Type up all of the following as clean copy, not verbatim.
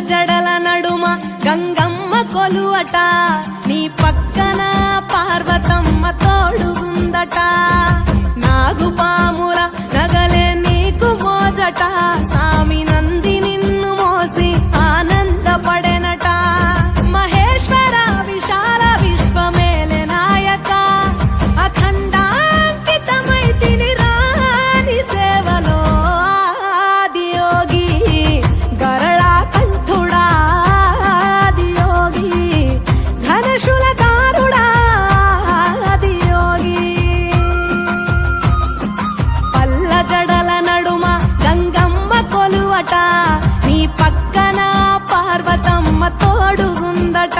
జడల నడుమ గంగమ్మ కొలువట, నీ పక్కన పార్వతమ్మ తోడుగుందట. నాగుపాముల నగలే నీకు మోజట, సామి నంది నిన్ను మోసి ఆనందపడెనట. మహేశ్వర విశాల విశ్వమేలె నాయక, అఖండాంకితమైతిని రాని సేవలో. ఆదియోగి గరళా కంఠుడా, ఆదియోగి ఘనశూలకారుడా, ఆదియోగి. పల్ల జడల నడుమ గంగమ్మ కొలువట, నీ పక్కన పార్వతమ్మ తోడుగుందట.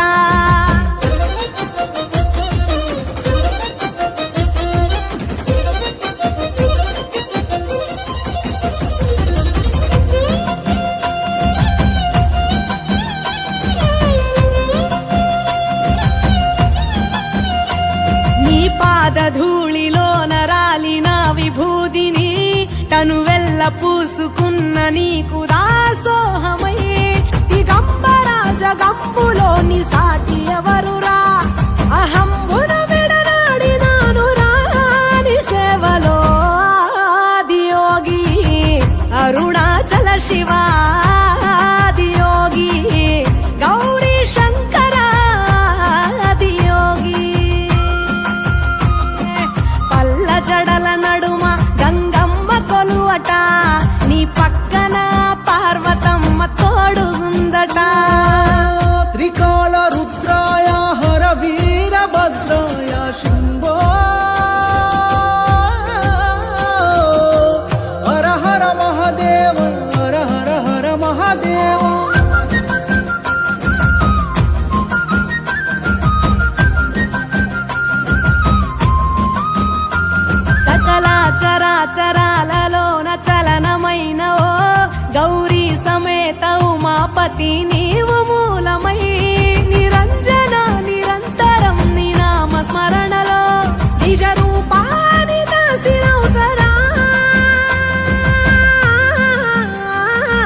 నీ పాదధూళిలో నరాలిన విభూదిని తనువెల్ల పూసుకున్న నీకు దాసోహమై. దిగంబర జగంబులోని సాటి ఎవరురా, అహంబును విడనాడినాను రాని సేవలో. ఆదియోగి అరుణాచల శివ, ఆదియోగి గౌరీ శంకర, ఆదియోగి. పల్ల జడల నడుమ గంగమ్మ కొలువట, నీ పక్కన పార్వతమ్మ తోడుగుందట. త్రికాల రుద్రాయ హర వీరభద్రాయ శంభో, హర హర మహాదేవ, హర హర హర మహాదేవ. సకల చరాచరాలలోన చలనమైన ఓ గౌరీ సమేత ఉమాపతి నీవు మూలమై. నిరంజన నిరంతరం నీ నామ స్మరణలో నిజ